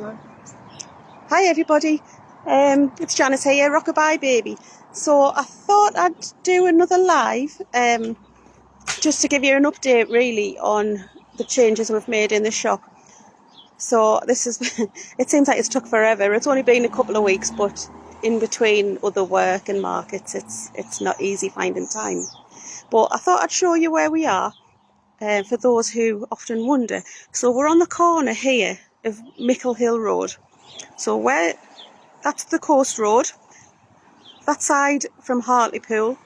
Hi everybody, it's Janice here, Rockabye Baby. So I thought I'd do another live just to give you an update really on the changes we've made in the shop. So this is, it seems like it's took forever. It's only been a couple of weeks, but in between other work and markets, it's not easy finding time. But I thought I'd show you where we are for those who often wonder. So we're on the corner here of Mickle Hill Road. So that's the coast road. That side from Hartlepool,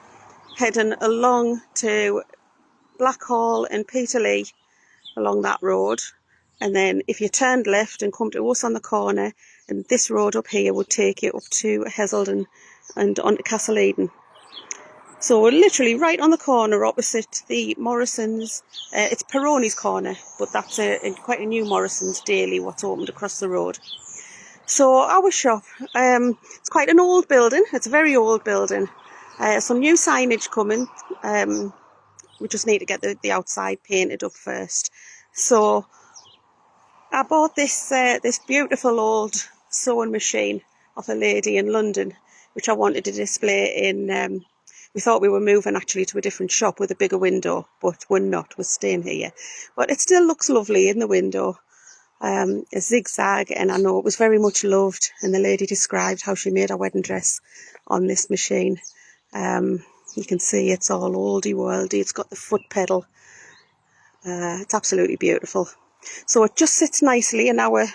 heading along to Blackhall and Peterlee along that road. And then if you turned left and come to us on the corner, and this road up here would take you up to Heselden and onto Castle Eden. So we're literally right on the corner opposite the Morrisons. It's Peroni's corner, but that's quite a new Morrisons daily what's opened across the road. So our shop, it's quite an old building. It's a very old building. Some new signage coming. We just need to get the outside painted up first. So I bought this beautiful old sewing machine off a lady in London, which I wanted to display in. We thought we were moving actually to a different shop with a bigger window, but we're not. We're staying here. But it still looks lovely in the window. A zigzag, and I know it was very much loved, and the lady described how she made her wedding dress on this machine. You can see it's all oldie worldy. It's got the foot pedal. It's absolutely beautiful. So it just sits nicely in our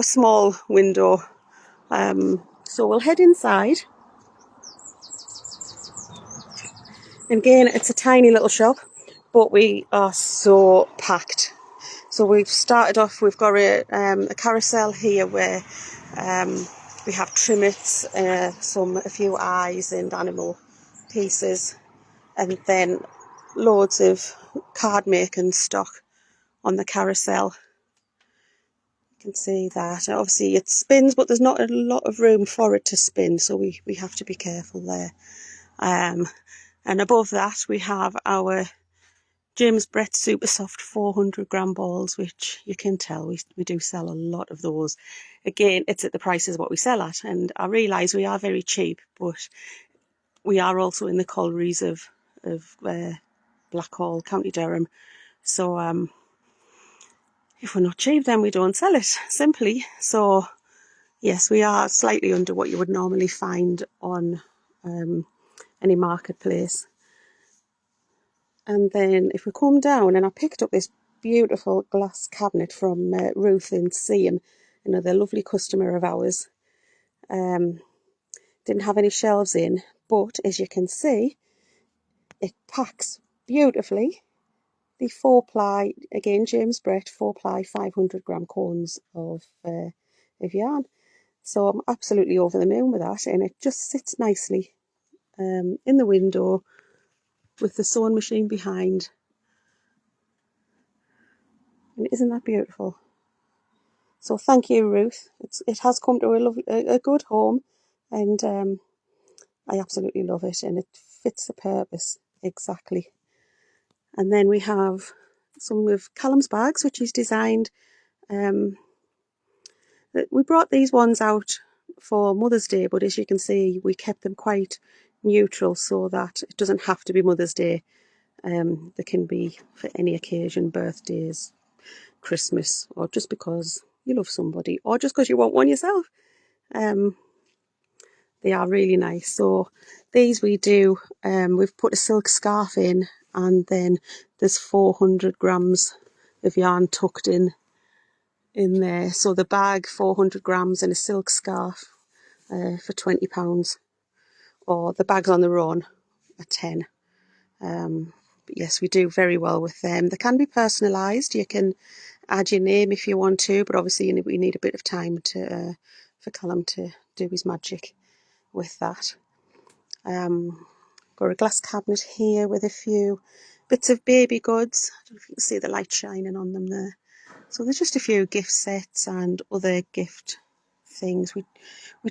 small window. So we'll head inside. And again, it's a tiny little shop, but we are so packed. So we've started off, we've got a carousel here where we have trimmets, a few eyes and animal pieces, and then loads of card making stock on the carousel. You can see that. Obviously it spins, but there's not a lot of room for it to spin, so we have to be careful there. And above that we have our James Brett Super Soft 400 gram balls, which you can tell we do sell a lot of those. Again, it's at the prices what we sell at, and I realise we are very cheap, but we are also in the collieries of Blackhall, County Durham. So if we're not cheap, then we don't sell it, simply. So yes, we are slightly under what you would normally find on any marketplace. And then if we come down, and I picked up this beautiful glass cabinet from Ruth in Seaham, another lovely customer of ours. Didn't have any shelves in, but as you can see, it packs beautifully. The 4-ply, again James Brett 4-ply 500 gram cones of yarn. So I'm absolutely over the moon with that, and it just sits nicely in the window with the sewing machine behind. And isn't that beautiful? So thank you, Ruth. It has come to a good home, and I absolutely love it, and it fits the purpose exactly. And then we have some of Callum's bags, which he's designed. We brought these ones out for Mother's Day, but as you can see, we kept them quite neutral so that it doesn't have to be Mother's Day. They can be for any occasion, birthdays, Christmas, or just because you love somebody, or just because you want one yourself. They are really nice. So these we do, we've put a silk scarf in, and then there's 400 grams of yarn tucked in there. So the bag, 400 grams, and a silk scarf for £20, or the bags on their own are 10. But yes, we do very well with them. They can be personalised. You can add your name if you want to, but obviously we need a bit of time for Callum to do his magic with that. Got a glass cabinet here with a few bits of baby goods. I don't know if you can see the light shining on them there. So there's just a few gift sets and other gift things. We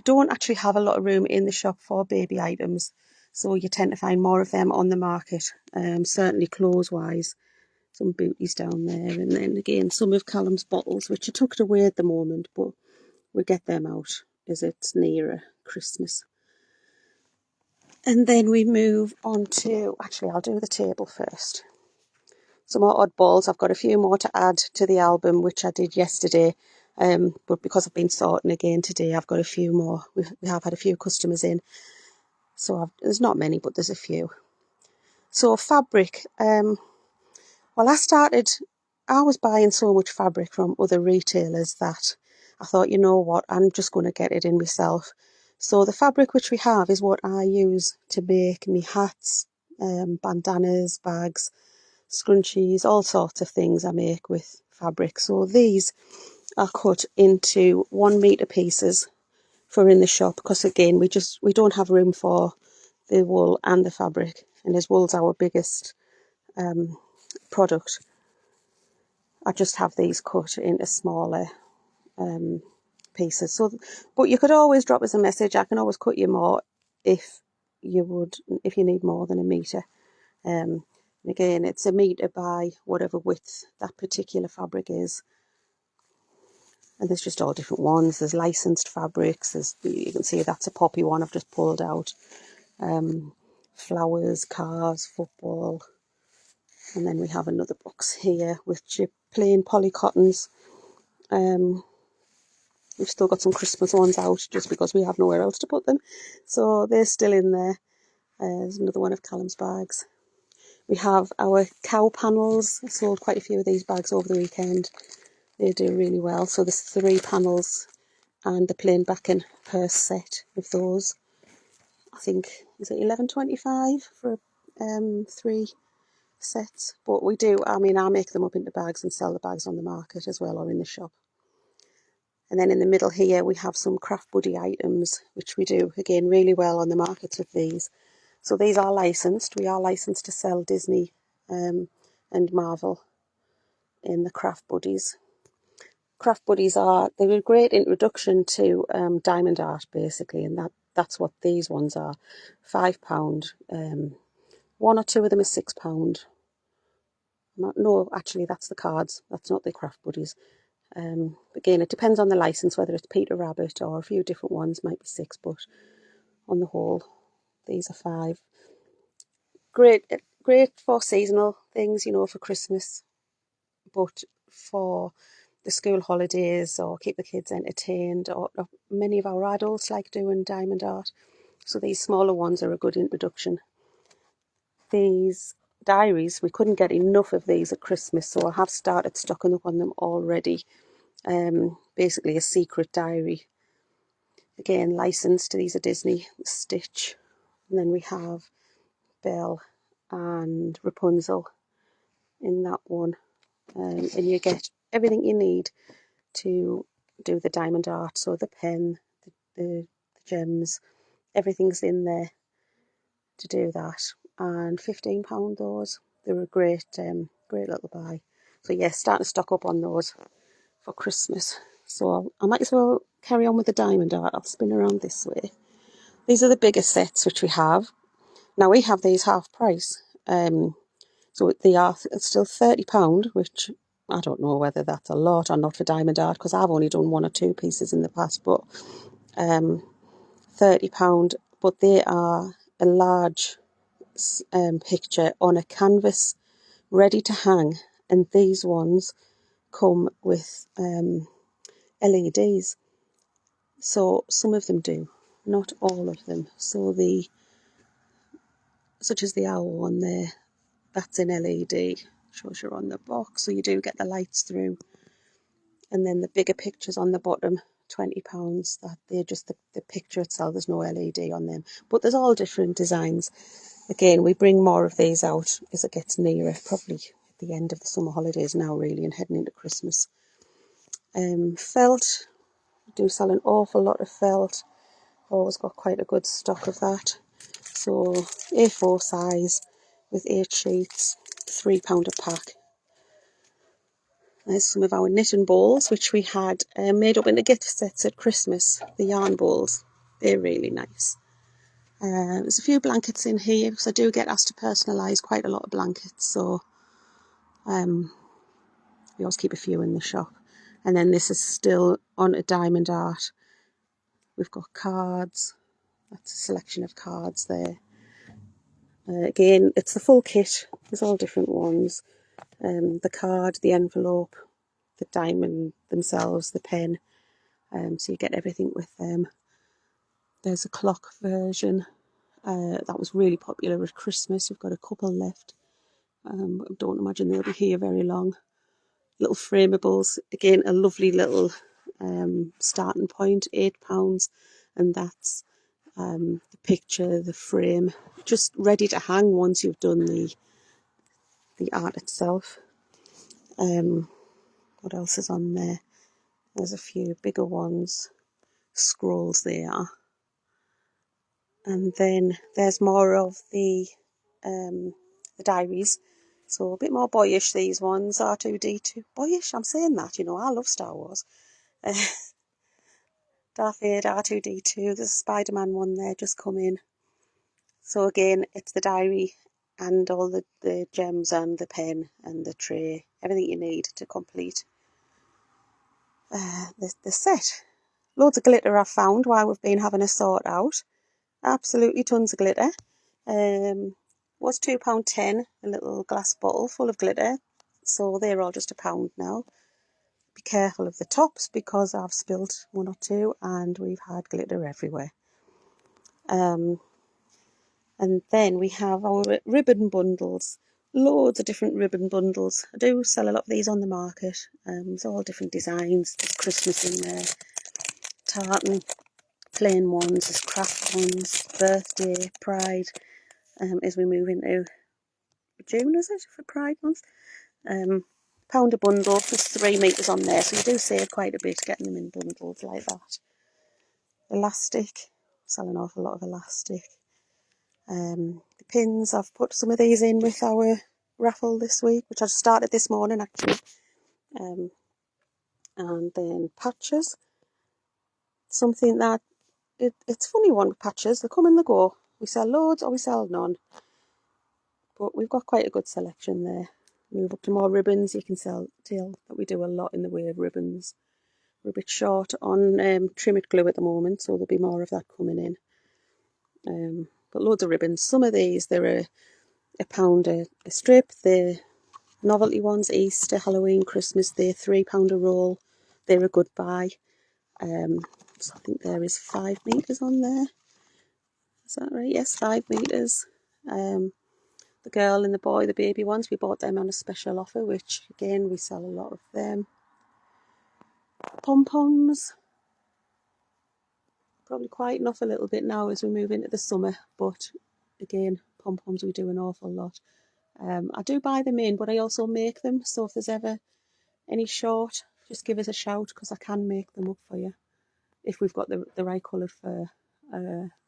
don't actually have a lot of room in the shop for baby items, so you tend to find more of them on the market, certainly clothes wise. Some booties down there, and then again some of Callum's bottles, which are tucked away at the moment, but we get them out as it's nearer Christmas. And then we move on to, actually I'll do the table first. Some more oddballs. I've got a few more to add to the album, which I did yesterday. But because I've been sorting again today, I've got a few more. We have had a few customers in. So there's not many, but there's a few. So fabric. Well, I was buying so much fabric from other retailers that I thought, you know what, I'm just going to get it in myself. So the fabric which we have is what I use to make me hats, bandanas, bags, scrunchies, all sorts of things I make with fabric. So these are cut into 1 metre pieces for in the shop, because again we don't have room for the wool and the fabric, and as wool's our biggest product, I just have these cut into smaller pieces. So, but you could always drop us a message. I can always cut you more if you need more than 1 metre. Again, it's 1 metre by whatever width that particular fabric is. And there's just all different ones. There's licensed fabrics. You can see that's a poppy one I've just pulled out. Flowers, cars, football. And then we have another box here with plain polycottons. We've still got some Christmas ones out just because we have nowhere else to put them. So they're still in there. There's another one of Callum's bags. We have our cow panels. I sold quite a few of these bags over the weekend. They do really well. So there's 3 panels and the plain backing per set of those. I think, is it $11.25 for 3 sets? But I make them up into bags and sell the bags on the market as well, or in the shop. And then in the middle here we have some Craft Buddy items, which we do again really well on the markets with these. So these are licensed. We are licensed to sell Disney and Marvel in the Craft Buddies. Craft Buddies they're a great introduction to diamond art, basically, and that's what these ones are. £5. 1 or 2 of them are £6. No, actually, that's the cards. That's not the Craft Buddies. Again, it depends on the license, whether it's Peter Rabbit or a few different ones, might be 6, but on the whole, these are 5. Great for seasonal things, for Christmas, but for the school holidays or keep the kids entertained, or many of our adults like doing diamond art. So these smaller ones are a good introduction. These diaries, we couldn't get enough of these at Christmas, so I have started stocking up on them already. Basically a secret diary. Again, licensed. These are Disney, Stitch. And then we have Belle and Rapunzel in that one. And you get everything you need to do the diamond art. So the pen, the gems, everything's in there to do that. And £15 those. They're a great little buy. So yes, starting to stock up on those for Christmas. So I might as well carry on with the diamond art. I'll spin around this way. These are the bigger sets which we have. Now we have these half price. So they are still £30, which I don't know whether that's a lot or not for diamond art, because I've only done 1 or 2 pieces in the past, but £30. But they are a large picture on a canvas ready to hang, and these ones come with LEDs. So some of them do, not all of them. So such as the owl one there, that's an LED, shows you on the box, so you do get the lights through. And then the bigger pictures on the bottom, £20, that they're just the picture itself, there's no LED on them. But there's all different designs. Again, we bring more of these out as it gets nearer, probably at the end of the summer holidays now really, and heading into Christmas. Felt, we do sell an awful lot of felt. Always got quite a good stock of that. So A4 size with 8 sheets, £3 a pack. There's some of our knitting bowls, which we had made up into gift sets at Christmas. The yarn bowls, they're really nice. There's a few blankets in here, because I do get asked to personalise quite a lot of blankets, so we always keep a few in the shop. And then this is still on a diamond art. We've got cards. That's a selection of cards there. Again, it's the full kit. There's all different ones. The card, the envelope, the diamond themselves, the pen. So you get everything with them. There's a clock version. That was really popular at Christmas. We've got a couple left. I don't imagine they'll be here very long. Little framables. Again, a lovely little starting point, £8. And that's the picture, the frame, just ready to hang once you've done the art itself. What else is on there? There's a few bigger ones, scrolls there. And then there's more of the diaries. So a bit more boyish, these ones, R2-D2. Boyish, I'm saying that, you know, I love Star Wars. Darth Vader, R2-D2, there's a Spider-Man one there just come in. So again, it's the diary and all the gems and the pen and the tray, everything you need to complete the set. Loads of glitter I've found while we've been having a sort out. Absolutely tons of glitter. Was £2.10, a little glass bottle full of glitter. So they're all just £1 now. Be careful of the tops because I've spilt one or two and we've had glitter everywhere. And then we have our ribbon bundles. Loads of different ribbon bundles. I do sell a lot of these on the market. It's all different designs. There's Christmas in there. Tartan, plain ones, there's craft ones, birthday, pride. As we move into June, is it, for Pride month? £1 a bundle. There's 3 metres on there, so you do save quite a bit getting them in bundles like that. Elastic. Sell an awful lot of elastic. The pins, I've put some of these in with our raffle this week, which I started this morning actually. And then patches. Something that, it's a funny one with patches. They come and they go. We sell loads or we sell none. But we've got quite a good selection there. Move up to more ribbons. You can tell that we do a lot in the way of ribbons. We're a bit short on trim it glue at the moment, so there'll be more of that coming in. But loads of ribbons. Some of these, they're £1 a strip. The novelty ones, Easter, Halloween, Christmas, they're £3 a roll. They're a good buy. So I think there is 5 metres on there. Is that right? Yes, 5 metres. The girl and the boy, the baby ones, we bought them on a special offer, which again, we sell a lot of them. Pom-poms. Probably quieting off a little bit now as we move into the summer, but again, pom-poms we do an awful lot. I do buy them in, but I also make them, so if there's ever any short, just give us a shout because I can make them up for you if we've got the right coloured fur.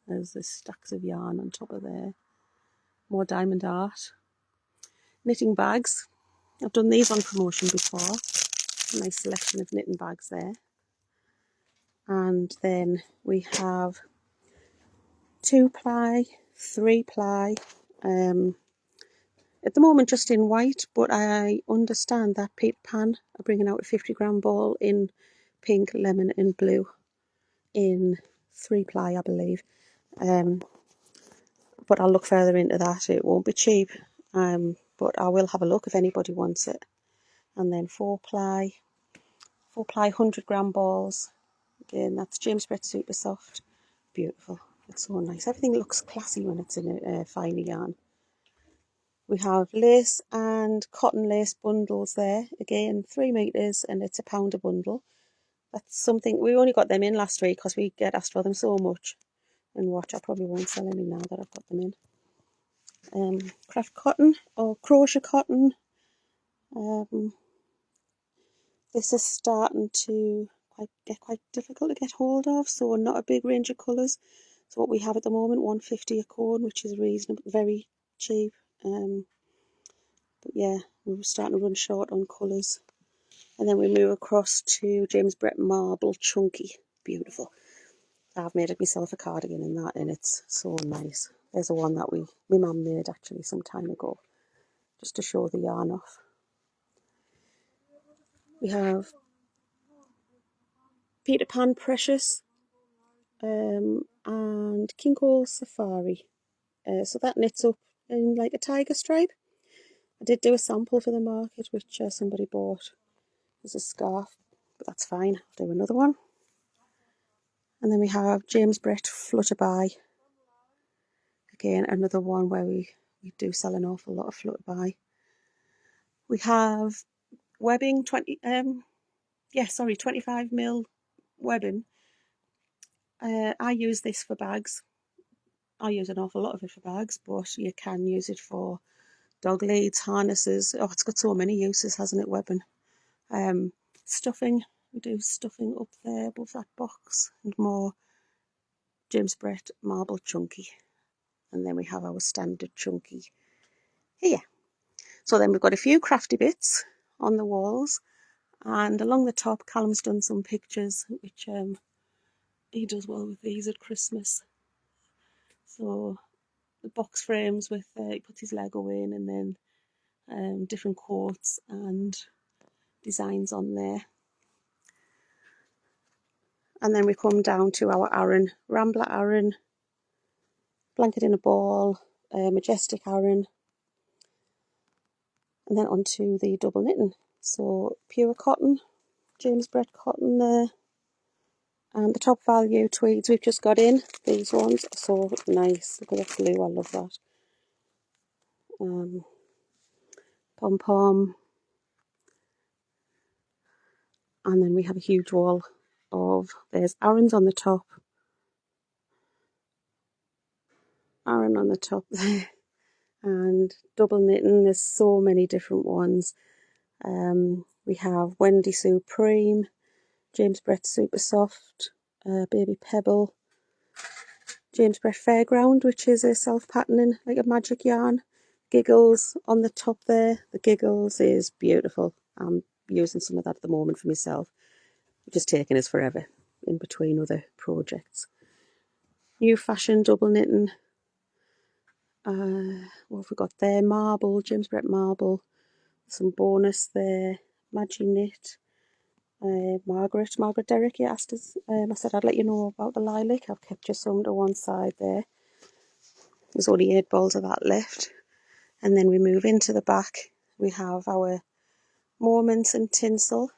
There's the stacks of yarn on top of there. More diamond art. Knitting bags. I've done these on promotion before. Nice selection of knitting bags there. And then we have 2-ply, 3-ply. At the moment just in white, but I understand that Peter Pan are bringing out a 50-gram ball in pink, lemon and blue in 3-ply, I believe. But I'll look further into that. It won't be cheap, but I will have a look if anybody wants it. And then 4-ply 100-gram balls. Again, that's James Brett Super Soft. Beautiful. It's so nice. Everything looks classy when it's in a finer yarn. We have lace and cotton lace bundles there. Again, 3 metres and it's £1 a bundle. That's something, we only got them in last week because we get asked for them so much. And watch, I probably won't sell any now that I've got them in. Craft cotton or crochet cotton. This is starting to get quite difficult to get hold of, so not a big range of colours. So what we have at the moment, £1.50 a cone, which is reasonable, very cheap. But yeah, we're starting to run short on colours. And then we move across to James Brett Marble Chunky. Beautiful. I've made it myself a cardigan in that, and it's so nice. There's a one that my mum made actually some time ago, just to show the yarn off. We have Peter Pan Precious, and Kinko Safari. So that knits up in like a tiger stripe. I did do a sample for the market, which somebody bought as a scarf, but that's fine. I'll do another one. And then we have James Brett Flutterby. Again, another one where we do sell an awful lot of Flutterby. We have webbing, 25mm webbing. I use this for bags. I use an awful lot of it for bags, but you can use it for dog leads, harnesses. Oh, it's got so many uses, hasn't it, webbing? Stuffing. We do stuffing up there above that box, and more James Brett marble chunky. And then we have our standard chunky here. So then we've got a few crafty bits on the walls, and along the top Callum's done some pictures, which he does well with these at Christmas. So the box frames with he puts his Lego in, and then different quotes and designs on there. And then we come down to our Aran, Rambler Aran, Blanket in a Ball, Majestic Aran, and then onto the double knitting. So pure cotton, James Brett cotton there, and the top value tweeds we've just got in. These ones are so nice. Look at that blue, I love that. Pom pom, and then we have a huge wall of, there's Arans on the top, Aran on the top there, and double knitting. There's so many different ones. We have Wendy Supreme, James Brett Super Soft, Baby Pebble, James Brett Fairground, which is a self-patterning, like a magic yarn. Giggles on the top there. The Giggles is beautiful. I'm using some of that at the moment for myself. Just taking us forever in between other projects. New Fashion double knitting. What have we got there? Marble, James Brett Marble. Some bonus there. Magi Knit. Margaret Derrick, you asked us. I said I'd let you know about the lilac. I've kept just some to one side there. There's only 8 balls of that left. And then we move into the back. We have our moments and tinsel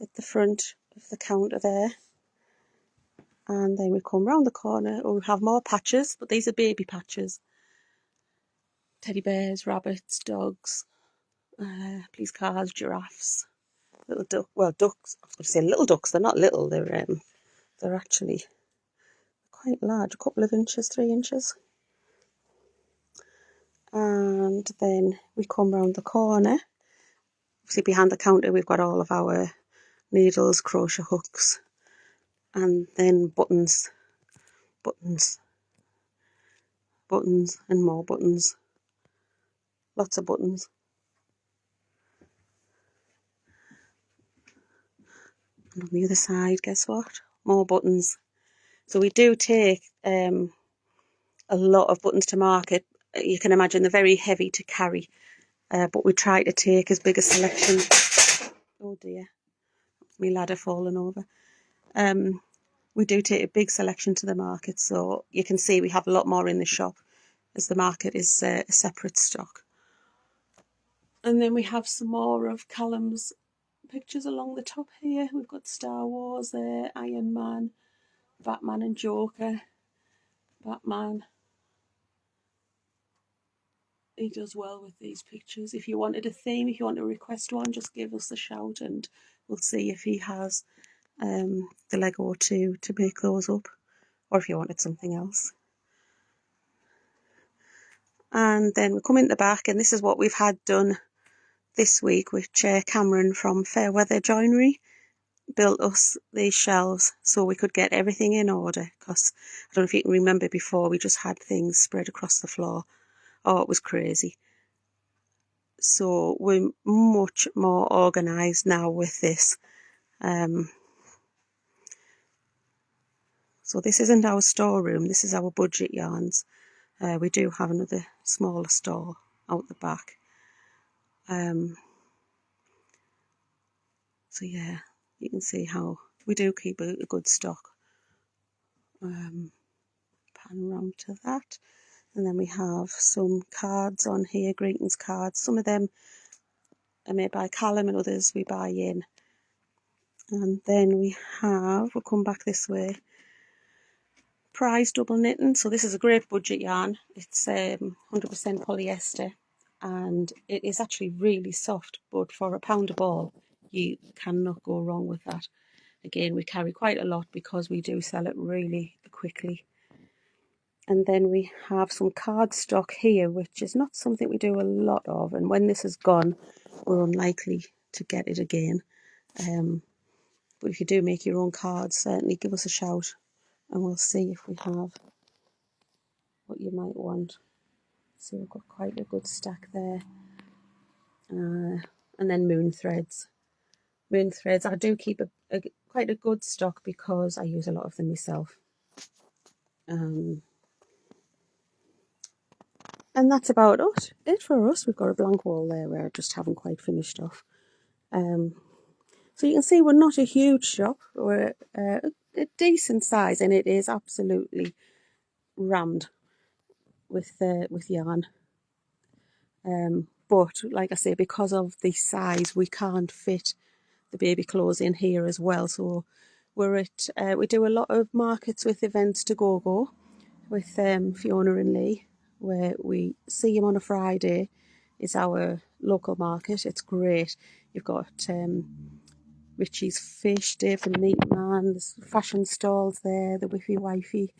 at the front of the counter there. And then we come round the corner. Oh, we have more patches, but these are baby patches. Teddy bears, rabbits, dogs, police cars, giraffes, little duck. Well, ducks. I was going to say little ducks. They're not little. They're actually quite large. A couple of inches, 3 inches. And then we come round the corner. See, behind the counter we've got all of our needles, crochet hooks, and then buttons, and more buttons. Lots of buttons. And on the other side, guess what? More buttons. So we do take a lot of buttons to market. You can imagine they're very heavy to carry, but we try to take as big a selection. Oh dear, my ladder falling over. We do take a big selection to the market, so you can see we have a lot more in the shop, as the market is a separate stock. And then we have some more of Callum's pictures along the top here. We've got Star Wars there, Iron Man, Batman and Joker. Batman, he does well with these pictures. If you wanted a theme, if you want to request one, just give us a shout and we'll see if he has the Lego to make those up, or if you wanted something else. And then we come in the back, and this is what we've had done this week, which Cameron from Fairweather Joinery built us these shelves so we could get everything in order, because I don't know if you can remember before, we just had things spread across the floor. Oh, it was crazy. So we're much more organised now with this. So this isn't our storeroom, this is our budget yarns. We do have another smaller store out the back. So yeah, you can see how we do keep a good stock. Pan round to that. And then we have some cards on here, greetings cards. Some of them are made by Callum and others we buy in. And then we'll come back this way, prize double knitting. So this is a great budget yarn. It's 100% polyester and it is actually really soft, but for £1 a ball you cannot go wrong with that. Again, we carry quite a lot because we do sell it really quickly. And then we have some cardstock here, which is not something we do a lot of, and when this is gone we're unlikely to get it again. But if you do make your own cards, certainly give us a shout and we'll see if we have what you might want. So we've got quite a good stack there. And then moon threads. Moon threads, I do keep quite a good stock because I use a lot of them myself. And that's about it for us. We've got a blank wall there where I just haven't quite finished off. So you can see we're not a huge shop. We're a decent size, and it is absolutely rammed with yarn. But like I say, because of the size, we can't fit the baby clothes in here as well. So we do a lot of markets with Events to Go with Fiona and Lee, where we see them on a Friday. Is our local market. It's great. You've got Richie's Fish, Dave the Meat Man, there's fashion stalls there, the Wiffy Wifey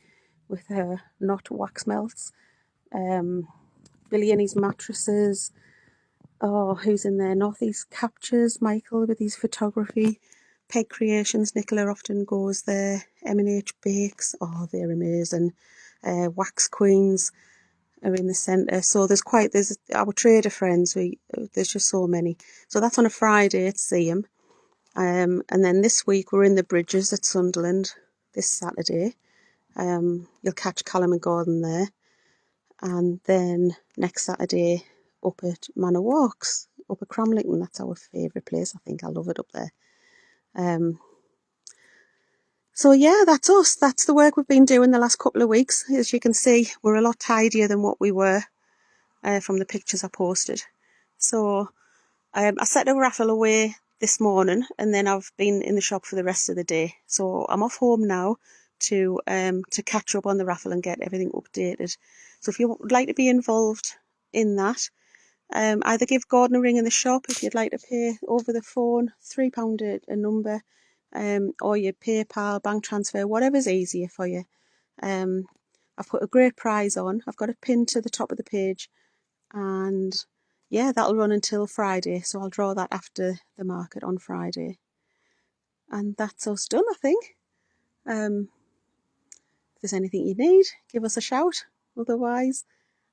with her knot wax melts, Billy and his mattresses. Oh, who's in there? Northeast Captures, Michael with his photography. Peg Creations, Nicola often goes there. M&H Bakes, oh, they're amazing. Wax Queens are in the centre. So there's our trader friends. There's just so many. So that's on a Friday at Seaham. And then this week we're in the Bridges at Sunderland this Saturday. You'll catch Callum and Gordon there. And then next Saturday up at Manor Walks, up at Cramlington. That's our favourite place. I think I love it up there. So yeah, that's us. That's the work we've been doing the last couple of weeks. As you can see, we're a lot tidier than what we were from the pictures I posted. So I set a raffle away this morning, and then I've been in the shop for the rest of the day. So I'm off home now to catch up on the raffle and get everything updated. So if you would like to be involved in that, either give Gordon a ring in the shop if you'd like to pay over the phone, £3 a number, or your PayPal, bank transfer, whatever's easier for you. I've put a great prize on. I've got it pinned to the top of the page, and yeah, that'll run until Friday. So I'll draw that after the market on Friday. And that's us done, I think. If there's anything you need, give us a shout. Otherwise,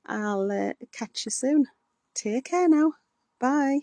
I'll catch you soon. Take care now. Bye.